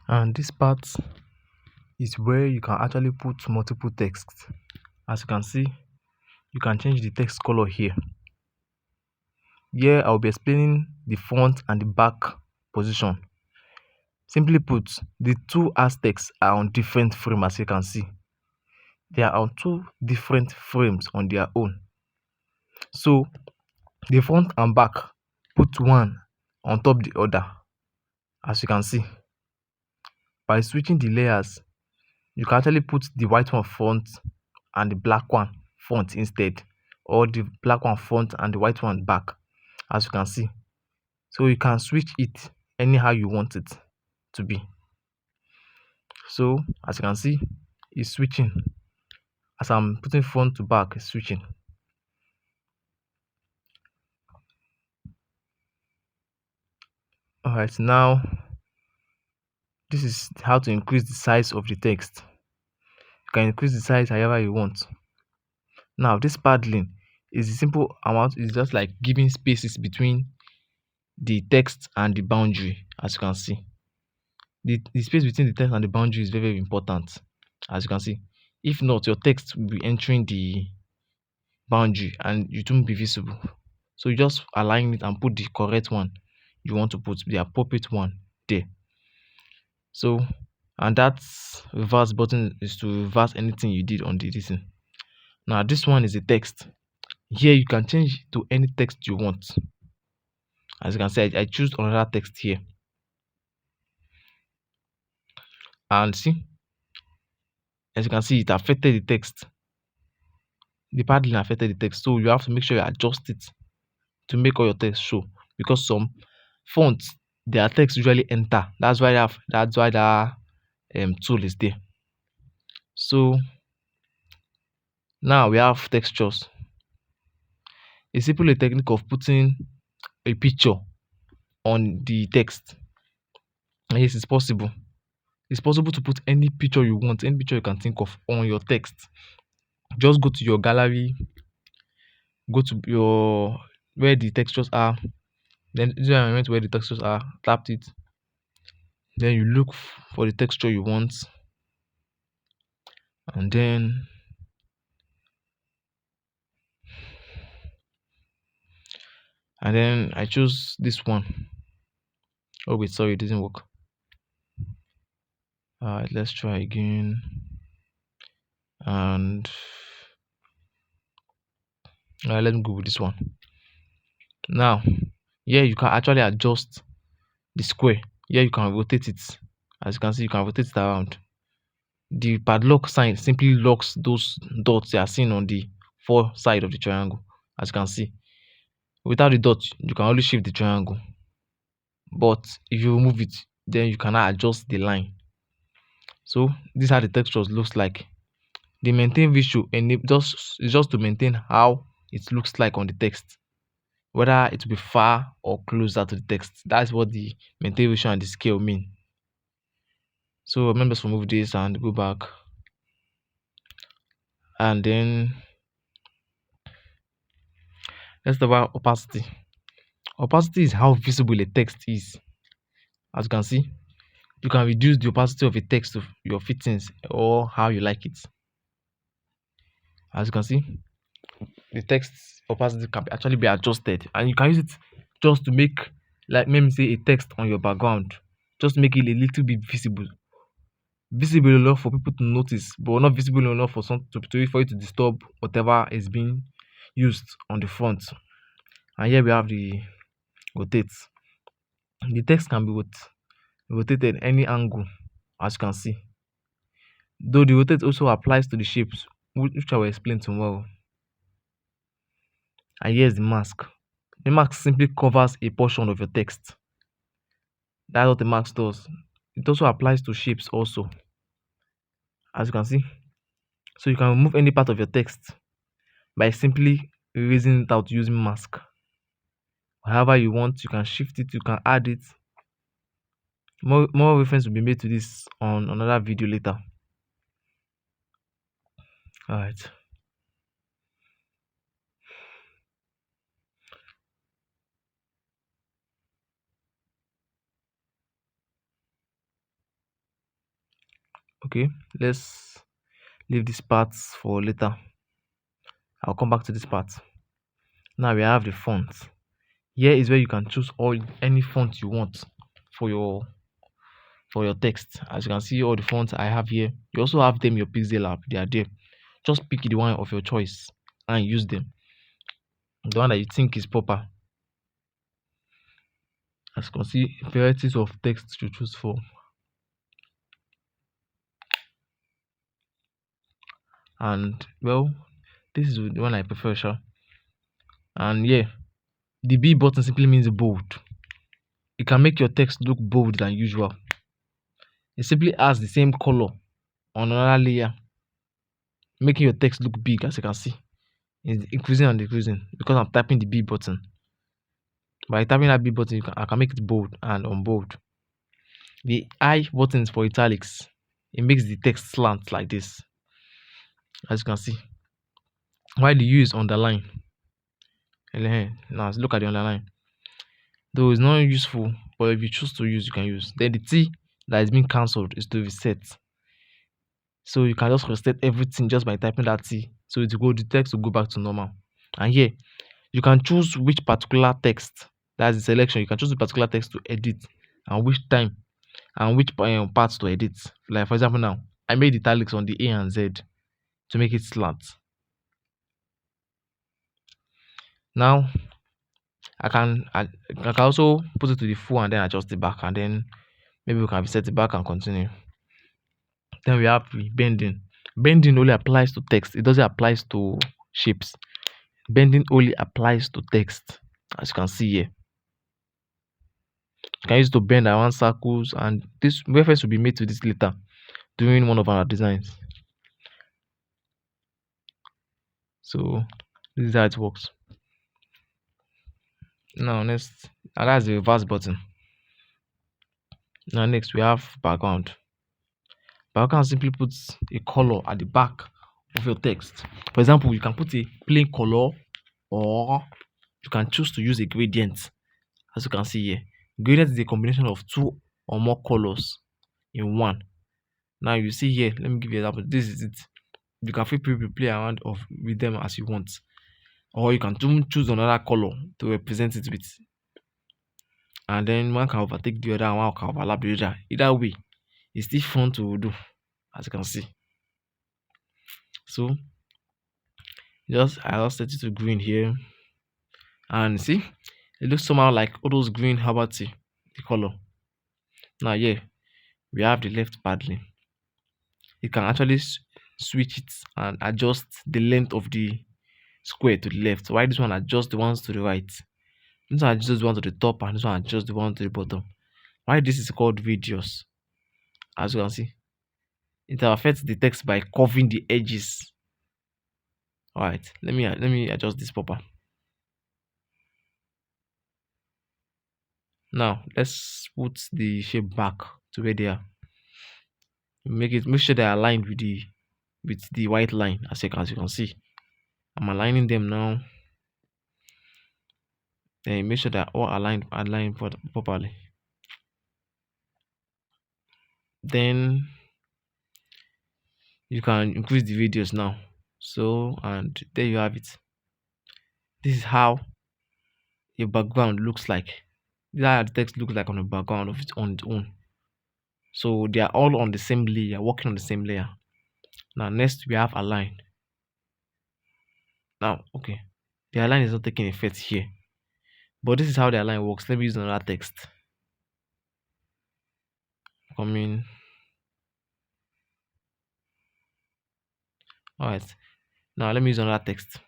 And this part is where you can actually put multiple texts. As you can see, you can change the text color here. Here I'll be explaining the front and the back position. Simply put, the two aspects are on different frames. As you can see, they are on two different frames on their own. So the front and back, put one on top the other. As you can see, by switching the layers, you can actually put the white one front and the black one front instead, or the black one front and the white one back, as you can see. So you can switch it anyhow you want it to be. So as you can see, it's switching. As I'm putting front to back, it's switching. Alright, now this is how to increase the size of the text. You can increase the size however you want. Now this paddling is a simple amount, it's just like giving spaces between the text and the boundary. As you can see, the space between the text and the boundary is very, very important. As you can see, if not, your text will be entering the boundary and it won't be visible. So you just align it and put the correct one you want to put, the appropriate one there. So, and that reverse button is to reverse anything you did on the listen. Now this one is a text. Here you can change to any text you want. As you can see, I choose another text here, and see, as you can see, it affected the text. The padding affected the text, so you have to make sure you adjust it to make all your text show, because some fonts, their text usually enter. That's why that tool is there. So now we have textures. It's simply a technique of putting a picture on the text. And yes, it's possible. It's possible to put any picture you want, any picture you can think of on your text. Just go to your gallery, go to your where the textures are, then this environment where the textures are, tap it, then you look for the texture you want, and then I choose this one. Oh wait, sorry, it didn't work. Alright, let's try again. And let me go with this one. Now here you can actually adjust the square. Here you can rotate it. As you can see, you can rotate it around. The padlock sign simply locks those dots you are seeing on the four side of the triangle. As you can see, without the dot, you can only shift the triangle, but if you remove it, then you cannot adjust the line. So these are the textures looks like. The maintain visual and it just to maintain how it looks like on the text, whether it will be far or closer to the text. That's what the maintain visual and the scale mean. So remember to remove this and go back, and then let's talk about opacity. Opacity is how visible a text is. As you can see, you can reduce the opacity of a text to your fittings or how you like it. As you can see, the text opacity can actually be adjusted, and you can use it just to make, like, maybe say a text on your background, just to make it a little bit visible enough for people to notice, but not visible enough for for you to disturb whatever is being used on the front. And here we have the rotate. The text can be rotated any angle, as you can see, though the rotate also applies to the shapes, which I will explain tomorrow. And here's the mask. The mask simply covers a portion of your text. That's what the mask does. It also applies to shapes also, as you can see. So you can remove any part of your text by simply erasing it out using mask. However you want, you can shift it, you can add it. More reference will be made to this on another video later. All right. Okay, let's leave this part for later. I'll come back to this part. Now we have the font. Here is where you can choose all any font you want for your text. As you can see, all the fonts I have here. You also have them in your Pixellab. They are there. Just pick the one of your choice and use them. The one that you think is proper. As you can see, varieties of text to choose for. And well, this is the one I prefer, sure. And yeah, the B button simply means bold. It can make your text look bold than usual. It simply has the same color on another layer, making your text look big. As you can see, it's increasing and decreasing because I'm typing the B button. By tapping that B button, I can make it bold and unbold. The I button is for italics. It makes the text slant like this, as you can see. While the U is underline. Now look at the underline. Though it's not useful, but if you choose to use, you can use. Then the T that is being cancelled is to reset. So you can just reset everything just by typing that T. So the text will go back to normal. And here, you can choose which particular text. That's the selection. You can choose the particular text to edit and which time and which parts to edit. Like for example now, I made italics on the A and Z to make it slant. Now I can also put it to the full and then adjust it back, and then maybe we can reset it back and continue. Then we have bending. Bending only applies to text. It doesn't apply to shapes. Bending only applies to text, as you can see here. You can use it to bend around circles, and this reference will be made to this later during one of our designs. So this is how it works. Now next, and that's the reverse button. Now next we have background. Background simply puts a color at the back of your text. For example, you can put a plain color, or you can choose to use a gradient. As you can see here, gradient is a combination of two or more colors in one. Now you see here, let me give you an example. This is it. You can feel free to play around with them as you want, or you can choose another color to represent it with, and then one can overtake the other and one can overlap the other. Either way, it's still fun to do, as you can see. So I just set it to green here, and see, it looks somehow like all those green herbal tea, the color. Now here we have the left paddling. You can actually switch it and adjust the length of the square to the left. Why this one adjust the ones to the right? This one adjusts the one to the top, and this one adjusts the one to the bottom. Why this is called radius? As you can see, it affects the text by curving the edges. Alright, let me adjust this proper. Now let's put the shape back to where they are. Make sure they're aligned with the white line, as you can see. I'm aligning them now. Then make sure they're all aligned properly. Then you can increase the radius now. So, and there you have it. This is how your background looks like. This is how the text looks like on the background of it on its own. So they are all on the same layer, working on the same layer. Now next we have align. Now okay, the align is not taking effect here, but this is how the align works. Let me use another text. Coming. Alright, now let me use another text.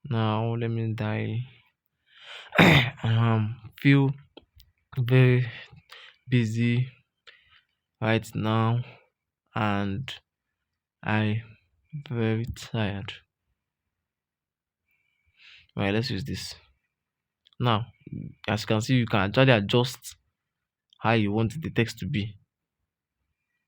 Now let me die. Feel very busy right now, and I very tired. Right, let's use this. Now, as you can see, you can actually adjust how you want the text to be.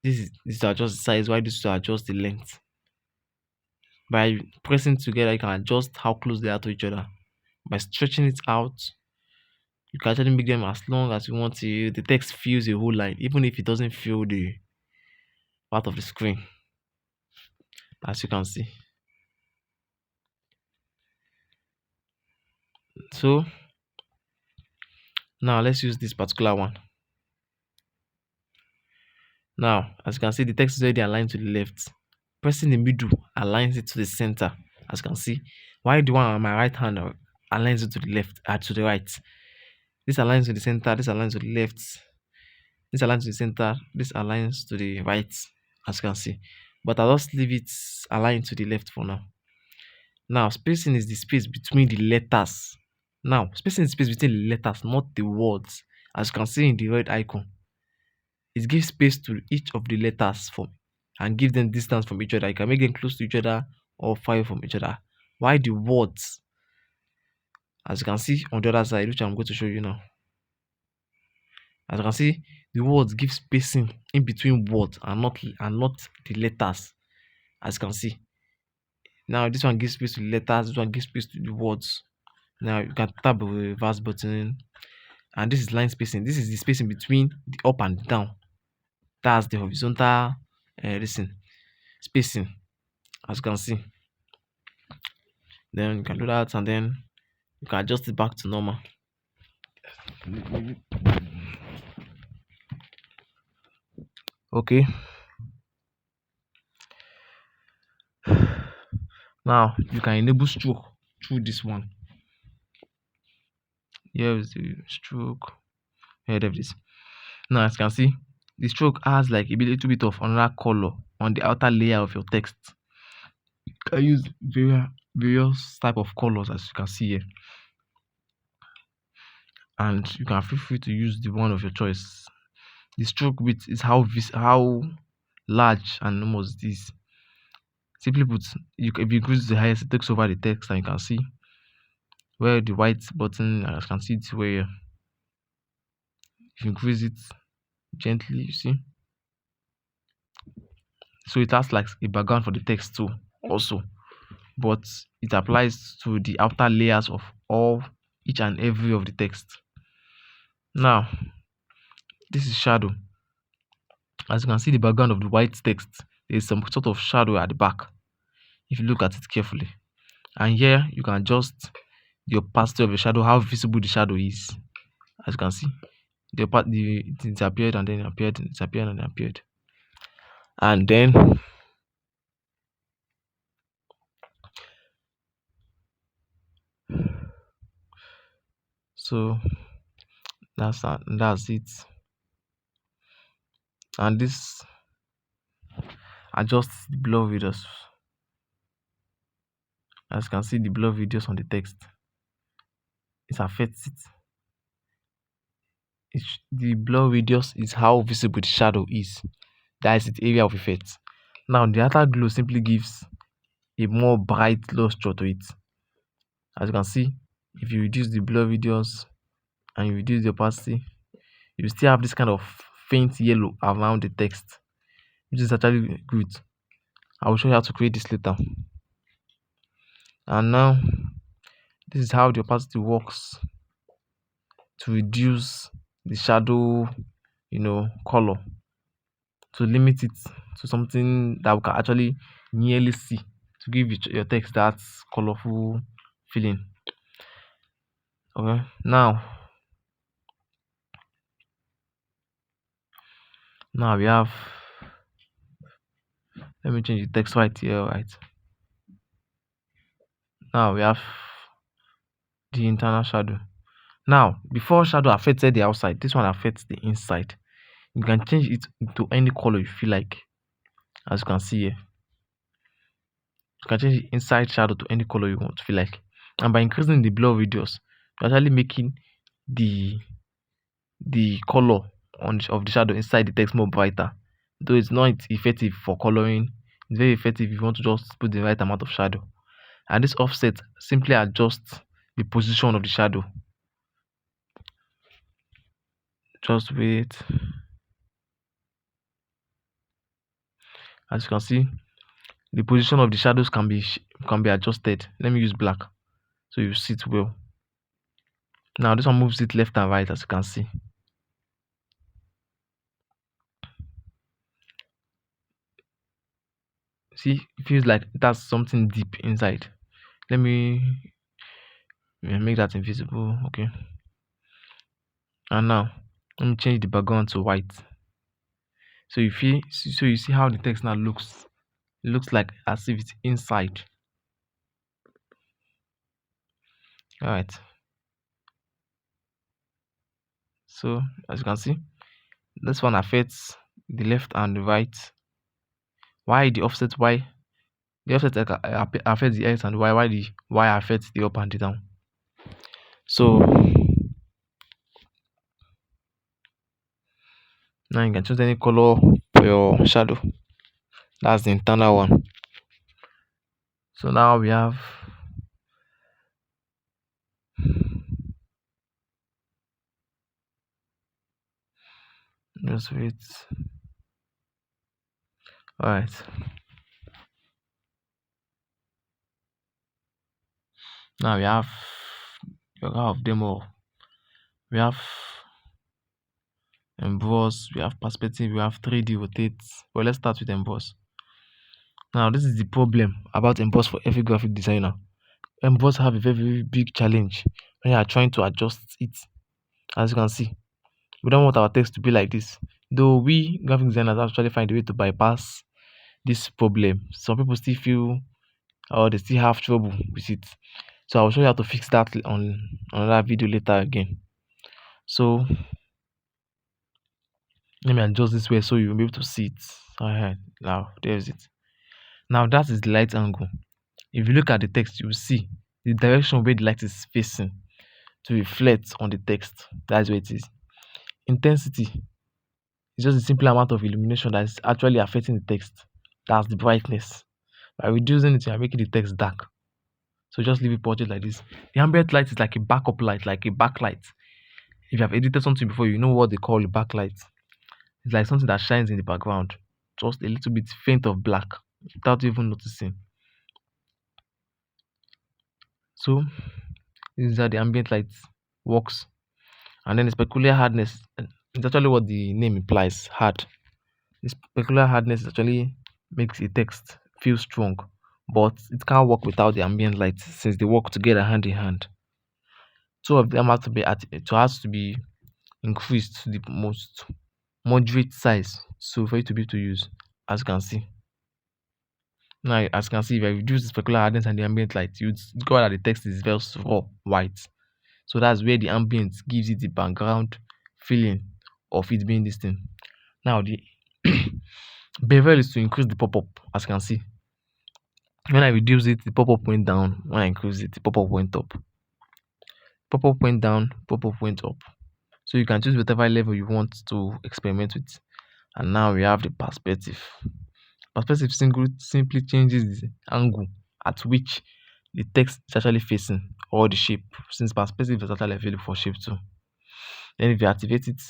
This is to adjust the size, while this is to adjust the length. By pressing together, you can adjust how close they are to each other. By stretching it out, You can actually make them as long as you want to. The text fills a whole line, even if it doesn't fill the part of the screen, as you can see. So now let's use this particular one. Now, as you can see, the text is already aligned to the left. Pressing the middle aligns it to the center, as you can see. While the one on my right hand aligns it to the left, to the right. This aligns to the center, this aligns to the left, this aligns to the center, this aligns to the right, as you can see. But I'll just leave it aligned to the left for now. Now, spacing is the space between the letters. Now, spacing is the space between the letters, not the words, as you can see in the red icon. It gives space to each of the letters and give them distance from each other. You can make them close to each other or far from each other. Why the words, as you can see on the other side, which I'm going to show you now. As you can see, the words give spacing in between words and not the letters. As you can see. Now this one gives space to the letters, this one gives space to the words. Now you can tap the reverse button, and this is line spacing. This is the spacing between the up and down. That's the horizontal spacing, as you can see. Then you can do that, and then you can adjust it back to normal. Okay. Now you can enable stroke through this one. Here is the stroke. Here it is. Now as you can see, the stroke has like a little bit of another color on the outer layer of your text. You can use various type of colors, as you can see here, and you can feel free to use the one of your choice. The stroke width is how large and enormous it is. Simply put, if you increase the highest, it takes over the text, and you can see where the white button, as you can see it where if you increase it gently, you see. So it has like a background for the text too, also, but it applies to the outer layers of each and every of the text. Now, this is shadow. As you can see, the background of the white text, there is some sort of shadow at the back if you look at it carefully. And here you can adjust the opacity of the shadow, how visible the shadow is. As you can see, it disappeared and then appeared, and disappeared and then appeared. And then so that's it. And this adjusts the blur videos. As you can see, the blur videos on the text, it affects it. The blur videos is how visible the shadow is. That is its area of effect. Now the outer glow simply gives a more bright luster to it. As you can see, if you reduce the blur videos and you reduce the opacity, you still have this kind of faint yellow around the text, which is actually good. I will show you how to create this later. And now this is how the opacity works to reduce the shadow, color, to limit it to something that we can actually nearly see, to give your text that colorful feeling. Okay, now we have, let me change the text right here. Right now we have the internal shadow. Now before shadow affected the outside, this one affects the inside. You can change it to any color you feel like. As you can see here, you can change the inside shadow to any color you want to feel like. And by increasing the blur videos, you're actually making the color of the shadow inside the text more brighter. Though it's not effective for coloring, it's very effective if you want to just put the right amount of shadow. And this offset simply adjusts the position of the shadow. Just wait. As you can see, the position of the shadows can be adjusted. Let me use black so you see it well. Now this one moves it left and right, as you can see. See, it feels like it has something deep inside. Let me make that invisible. Okay. And now let me change the background to white. So you see how the text now looks. It looks like as if it's inside. All right. So as you can see, this one affects the left and the right. Why the offset? Why the offset affects the x and y? Why the y affects the up and the down? So now you can choose any color for your shadow. That's the internal one. So now we have just wait. All right. Now we have of them all. We have emboss, we have perspective, we have 3D rotate. Well, let's start with emboss. Now, this is the problem about emboss for every graphic designer. Emboss have a very, very big challenge when you are trying to adjust it. As you can see, we don't want our text to be like this. Though we graphic designers actually find a way to bypass this problem. Some people still feel or they still have trouble with it. So I'll show you how to fix that on another video later again. So let me adjust this way so you'll be able to see it. Alright, now there's it. Now that is the light angle. If you look at the text, you will see the direction where the light is facing to reflect on the text. That's where it is. Intensity is just a simple amount of illumination that is actually affecting the text. That's the brightness. By reducing it, you are making the text dark. So just leave it portrait like this. The ambient light is like a backup light, like a backlight. If you have edited something before, you know what they call a backlight. It's like something that shines in the background, just a little bit faint of black without even noticing. So this is how the ambient light works. And then the peculiar hardness is actually what the name implies, hard. This peculiar hardness actually makes a text feel strong, but it can't work without the ambient light since they work together hand in hand. Two of them have to be increased to the most moderate size so for you to be able to use, as you can see. Now, as you can see, if I reduce the specular hardness and the ambient light, you'd discover that the text is very raw white. So that's where the ambient gives it the background feeling of it being this thing. Now, the bevel is to increase the pop-up, as you can see. When I reduce it, the pop-up went down. When I increase it, the pop-up went up. Pop-up went down, pop-up went up. So you can choose whatever level you want to experiment with. And now we have the perspective. Perspective simply changes the angle at which the text is actually facing or the shape, since perspective is actually available for shape too. Then if you activate it,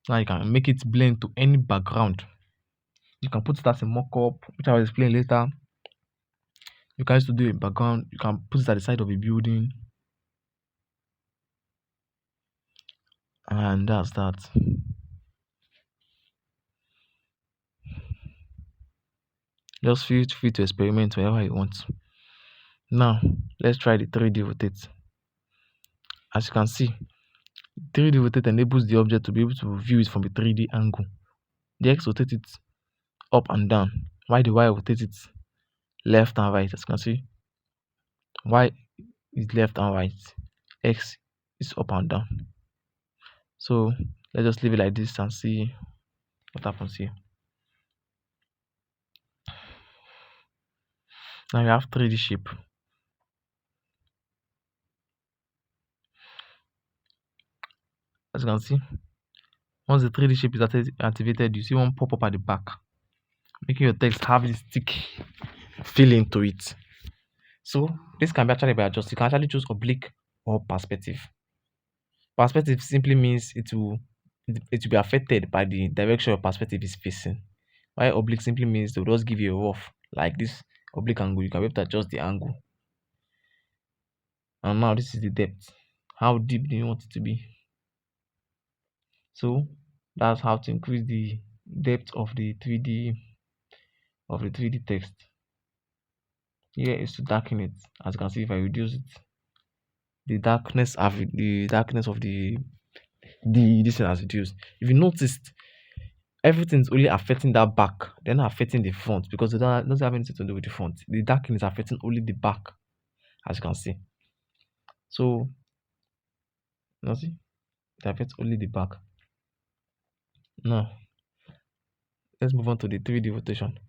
now you can make it blend to any background. You can put it as a mock-up, which I will explain later. You can also do a background, you can put it at the side of a building. And that's that. Just feel free to experiment wherever you want. Now, let's try the 3D rotate. As you can see, 3D rotate enables the object to be able to view it from a 3D angle. The X rotates it up and down, while the Y rotates it left and right. As you can see, Y is left and right, X is up and down. So let's just leave it like this and see what happens here. Now you have 3D shape. As you can see, once the 3D shape is activated, you see one pop up at the back, making your text have this thick feeling to it. So this can be actually be adjusted. You can actually choose oblique or perspective. Perspective simply means it will be affected by the direction your perspective is facing. While oblique simply means they'll just give you a rough, like this oblique angle. You can be able to adjust the angle And now this is the depth. How deep do you want it to be? So that's how to increase the depth of the 3D text. Here is to darken it. As you can see, if I reduce it, the darkness of the this thing has reduced. If you noticed, everything's only affecting that back, they're not affecting the front because they don't doesn't have anything to do with the front. The darkening is affecting only the back, as you can see. So you see, it affects only the back. Now let's move on to the 3D rotation.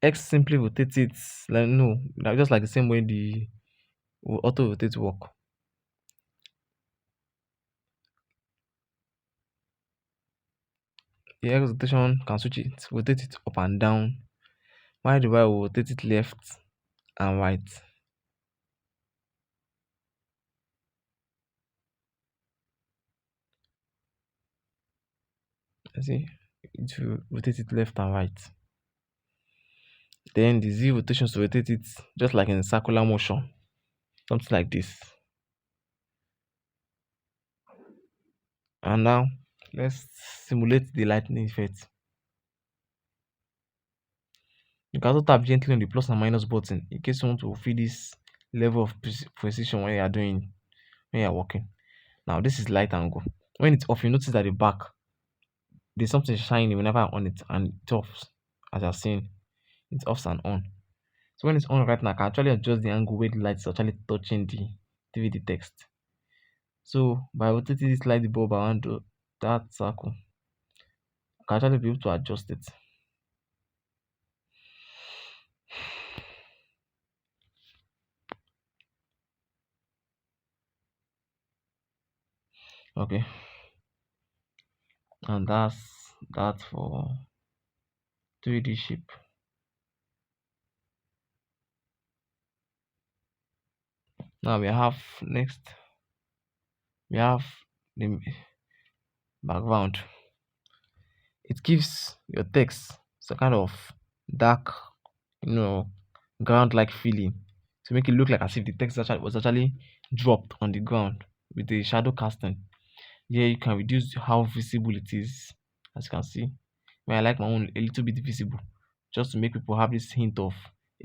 X simply rotates it like no, like just like the same way the auto rotate work. The X rotation can switch it, rotate it up and down, while the Y will rotate it left and right. You see, it will rotate it left and right. Then the Z rotation to rotate it just like in a circular motion, something like this. And now let's simulate the lightning effect. You can also tap gently on the plus and minus button in case you want to feel this level of precision when you are doing when you are working. Now this is light angle. When it's off, you notice that the back there's something shiny whenever I on it and it offs. As you're seeing, it's off and on. So when it's on right now, I can actually adjust the angle where the light is actually touching the 3D text. So by rotating this light bulb around that circle, I can actually be able to adjust it. Okay, and that's that for 3D shape. Now we have next we have the background. It gives your text some kind of dark, you know, ground like feeling to make it look like as if the text was actually dropped on the ground with the shadow casting. Here you can reduce how visible it is, as you can see. I like my own a little bit visible, just to make people have this hint of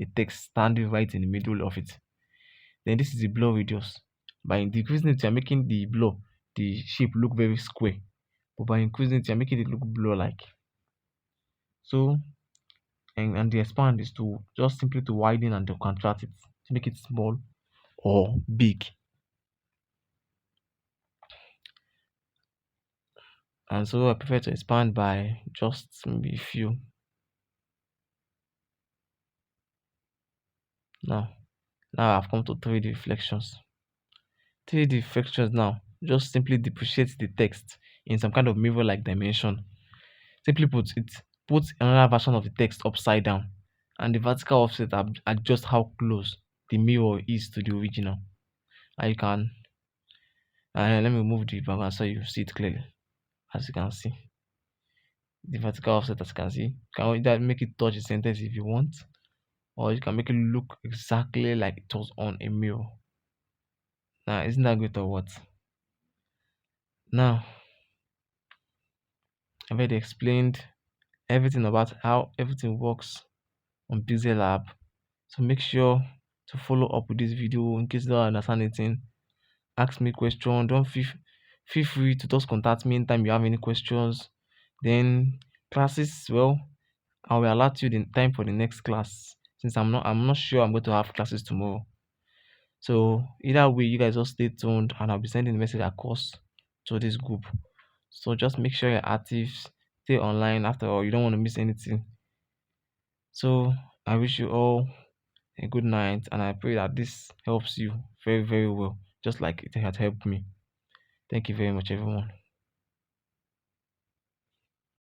a text standing right in the middle of it. Then this is the blur radius. By decreasing it, you're making the shape look very square. But by increasing it, you're making it look blur like. So and the expand is to just simply to widen and to contract it to make it small or big. And so I prefer to expand by just maybe a few. Now I've come to 3D reflections. 3D reflections now just simply depreciate the text in some kind of mirror-like dimension. Simply put, it puts another version of the text upside down, and the vertical offset adjusts how close the mirror is to the original. And you can let me move the background so you see it clearly. As you can see, the vertical offset, as you can see, you can either make it touch the sentence if you want, or you can make it look exactly like it was on a mirror. Now, isn't that great or what? Now, I've already explained everything about how everything works on Pixellab. So make sure to follow up with this video in case you don't understand anything. Ask me question. Don't feel free to just contact me anytime you have any questions. Then classes, well, I will allot you the time for the next class since I'm not sure I'm going to have classes tomorrow. So either way, you guys just stay tuned and I'll be sending the message across to this group. So just make sure you're active, stay online. After all, you don't want to miss anything. So I wish you all a good night and I pray that this helps you very, very well, just like it had helped me. Thank you very much, everyone.